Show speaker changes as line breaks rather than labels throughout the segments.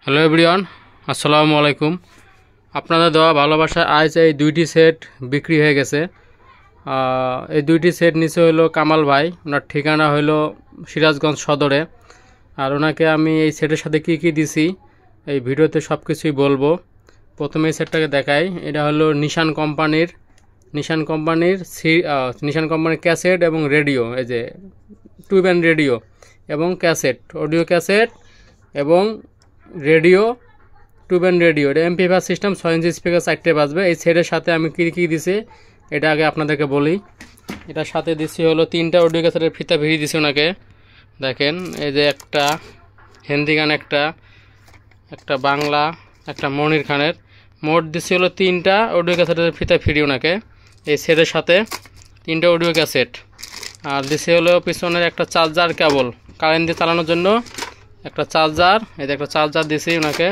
Hello everyone, আসসালামু আলাইকুম। আপনাদের দেওয়া ভালোবাসা আজ এই দুইটি সেট বিক্রি হয়ে গেছে। এই দুইটি সেট নিচে হলো কামাল ভাই, ওনার ঠিকানা হলো সিরাজগঞ্জ সদরে। আর ওনাকে আমি এই সেটের সাথে কি কি দিছি এই ভিডিওতে সব কিছুই বলবো। প্রথমে এই সেটটাকে দেখাই। এটা হলো নিশান কোম্পানির ক্যাসেট এবং রেডিও, এই যে টু ব্যান্ড রেডিও এবং ক্যাসেট, অডিও ক্যাসেট এবং রেডিও, টু ব্যান্ড রেডিও। এটা এমপি5 সিস্টেম, 6 ইঞ্চি স্পিকার, 4টে বাজবে। এই সেটের সাথে আমি কী কী দিছি এটা আগে আপনাদেরকে বলি। এটার সাথে দিছি হলো 3টা অডিও ক্যাসেটের ফিতা ভিড়ি দিছি ওনাকে। দেখেন এই যে একটা হিন্দি গান, একটা বাংলা, একটা মনির খানের, মোট দিছি হলো 3টা অডিও ক্যাসেটের ফিতা ফিরি ওনাকে এই সেটের সাথে, 3টা অডিও ক্যাসেট। আর দিছি হলো পিছনের একটা চার্জার কেবল, কারেন্ট দিয়ে চালানোর জন্য একটা চার্জার। এই যে একটা চার্জার দিছি ওনাকে,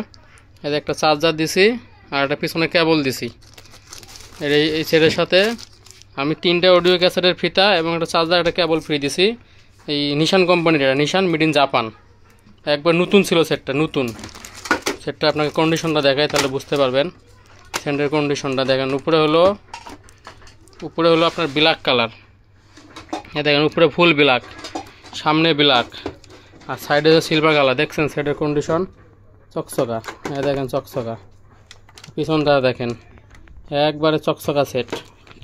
এই যে একটা চার্জার দিছি, আর একটা পিছনে কেবল দিছি। এই সেটের সাথে আমি 3টা অডিও ক্যাসেটের ফিতা এবং একটা চার্জার, একটা কেবল ফ্রি দিছি। এই নিশান কোম্পানির, এটা নিশান মেড ইন জাপান, একবার নতুন ছিল সেটটা, নতুন সেটটা। আপনাকে কন্ডিশনটা দেখায় তাহলে বুঝতে পারবেন। সেন্টের কন্ডিশনটা দেখেন। উপরে হলো আপনার ব্ল্যাক কালার, এ দেখেন উপরে ফুল ব্ল্যাক, সামনে ব্ল্যাক, আর সাইডে সিলভার কালার। দেখছেন সেটের কন্ডিশন, চকচকা। এ দেখেন চকচকা, পিছনটা দেখেন একবারে চকচকা সেট।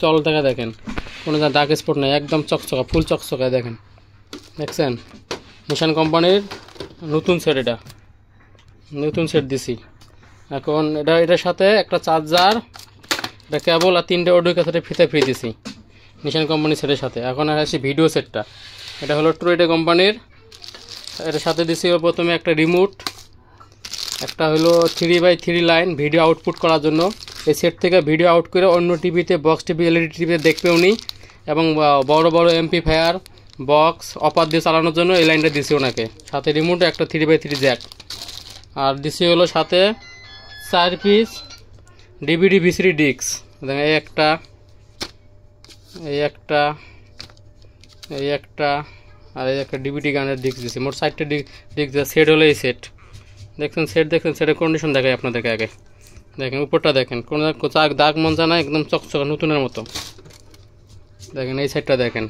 চল থেকে দেখেন কোনো যা দাগ স্পট নেই, একদম চকচকা, ফুল চকচকা। দেখেন, দেখছেন নিশান কোম্পানির নতুন সেট, এটা নতুন সেট দিছি। এখন এটার সাথে একটা চার্জার, একটা কেবল আর 3টে অডিও ক্যাসেটের ফিতা ফ্রি দিছি নিশান কোম্পানির সেটের সাথে। এখন আসি ভিডিও সেটটা। এটা হলো ট্রুইডে কোম্পানির। এটার সাথে দিছি প্রথমে একটা রিমোট, একটা হলো 3x3 লাইন ভিডিও আউটপুট করার জন্য। এই সেট থেকে ভিডিও আউট করে অন্য টিভিতে, বক্স টিভি, এলইডি টিভিতে দেখবে উনি, এবং বড় বড় এমপ্লিফায়ার, বক্স, অপার দিয়ে চালানোর জন্য এই লাইনটা দিছি ওনাকে। সাথে রিমোট, একটা 3x3 জ্যাক। আর দিছি হলো সাথে 4 পিস ডিভিডি ভিসিডি ডিস্ক। এই একটা আর এই একটা ডিভিডি গানের ডিস্ক দিছি। মোট 4টে ডিস্ক সেট হলো এই সেট। দেখছেন সেটের কন্ডিশন দেখাই আপনাদেরকে আগে। দেখেন উপরটা দেখেন, কোনো দাগ মঞ্জা না, একদম চকচকা নতুনের মতো। দেখেন এই সাইডটা দেখেন,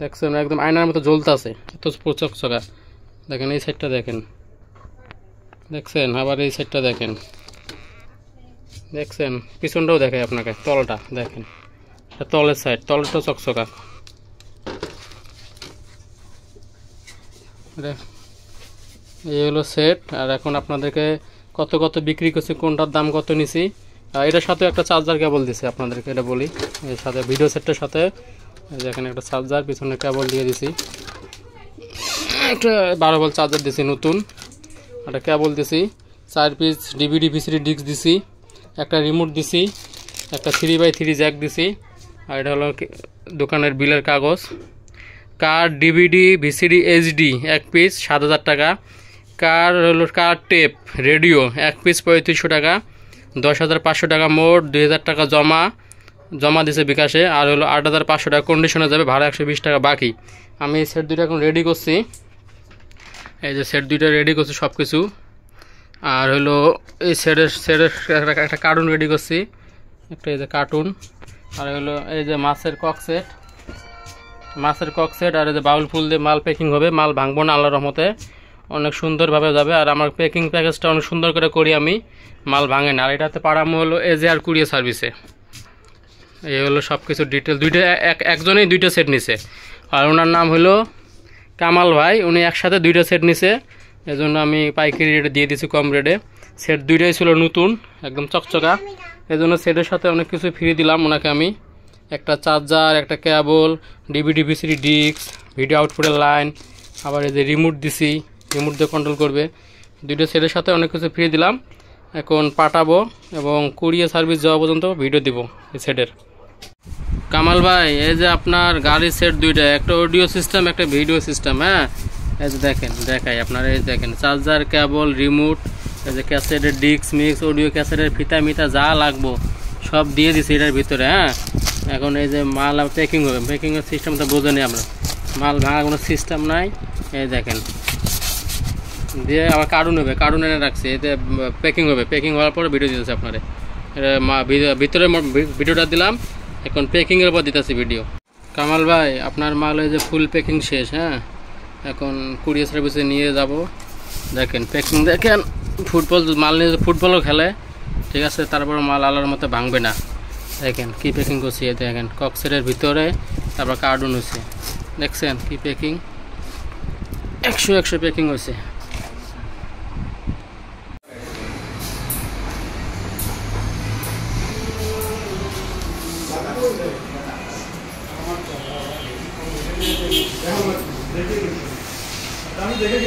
দেখছেন একদম আয়নার মতো জ্বলতেছে, এত চকচকা। দেখেন এই সাইডটা দেখেন, দেখছেন আবার এই সাইডটা দেখেন, দেখছেন পিছনটাও দেখাই আপনাকে। তলটা দেখেন, তলের সাইড, তলটাও চকচকা। এই হলো সেট। আর এখন আপনাদেরকে কত বিক্রি করছি, কোনটার দাম কত নিছি। এটার সাথে একটা চার্জার কেবল দিছি আপনাদেরকে, এটা বলি। এর সাথে ভিডিও সেটটার সাথে এখানে একটা চার্জার, পিছনে কেবল দিয়ে দিছি। একটা 12 ভোল্ট চার্জার দিছি নতুন, একটা কেবল দিছি, 4 পিস ডিভিডি ভিসিডি ডিস্ক দিছি, একটা রিমোট দিছি, একটা 3x3 জ্যাক দিছি। আর এটা হলো দোকানের বিলের কাগজ। Card, DVD, VCD, HD 1 piece 7,000 টাকা। কার টেপ, রেডিও 1 পিস 3500 টাকা, 10,500 টাকা। মোট 2,000 টাকা জমা দিছে বিকাশে। আর হলো 8,500 টাকা কন্ডিশনে যাবে, ভাড়া 120 টাকা বাকি। আমি এই সেট দুইটা এখন রেডি করছি, এই যে সেট দুইটা রেডি করছি সব কিছু। আর হলো এই সেটের একটা কার্টুন রেডি করছি, একটা এই যে কার্টুন। আর হলো এই যে মাছের কক সেট, আর এই যে বাউল ফুল দিয়ে মাল প্যাকিং হবে। মাল ভাঙবো না আল্লাহর রহমতে, অনেক সুন্দরভাবে যাবে। আর আমার প্যাকিং প্যাকেজটা অনেক সুন্দর করে করি আমি, মাল ভাঙে না। আর এটাতে পাঠামো হলো এজেআর কুরিয়ার সার্ভিসে। এই হলো সব কিছু ডিটেল। একজনেই 2টা সেট নিছে, আর ওনার নাম হলো কামাল ভাই। উনি একসাথে 2টা সেট নিছে, এজন্য আমি পাইকারি রেটে দিয়ে দিছি, কম রেটে। সেট 2টাই ছিল নতুন, একদম চকচকা, এজন্য সেটের সাথে অনেক কিছু ফ্রি দিলাম ওনাকে আমি। একটা চার্জার, একটা কেবল, ডিভিডি ভিসিডি ডিস্ক, ভিডিও আউটপুটের লাইন, আবার এই যে রিমোট দিছি, রিমোট দিয়ে কন্ট্রোল করবে। 2টা সেটের সাথে অনেক কিছু ফ্রি দিলাম। এখন পাঠাবো এবং কুরিয়ার সার্ভিস যাওয়া পর্যন্ত ভিডিও দিব এই সেটের। কামাল ভাই, এই যে আপনার গাড়ির সেট 2টা, একটা অডিও সিস্টেম, একটা ভিডিও সিস্টেম। হ্যাঁ, এই যে দেখেন, দেখাই আপনারা, এই দেখেন চার্জার, কেবল, রিমোট, এই যে ক্যাসেটের ডিস্ক, মিক্স, অডিও ক্যাসেটের ফিতা মিতা যা লাগবো সব দিয়ে দিছি এটার ভিতরে। হ্যাঁ, এখন এই যে মাল প্যাকিং হবে, প্যাকিংয়ের সিস্টেমটা বোঝেনি আমরা, মাল ভাঙার কোনো সিস্টেম নাই। এই দেখেন দিয়ে আবার কার্টুন হবে, কার্টুন এনে রাখছি, এতে প্যাকিং হবে, প্যাকিং হওয়ার পরে ভিডিও দিতেছে আপনারে। ভিতরে ভিডিওটা দিলাম, এখন প্যাকিংয়ের উপর দিতেছি ভিডিও। কামাল ভাই আপনার মাল এই যে ফুল প্যাকিং শেষ, হ্যাঁ এখন কুরিয়ার সার্ভিসে নিয়ে যাব। দেখেন প্যাকিং দেখেন, ফুটবল মাল নিয়ে ফুটবলও খেলে, ঠিক আছে, তারপর মাল আলার মতো ভাঙবে না। দেখেন কি প্যাকিং করছি, দেখেন কক্সেটের ভিতরে, তারপর কার্টুন হয়েছে, দেখছেন কি প্যাকিং, 100 প্যাকিং হয়েছে।
আমি দেখে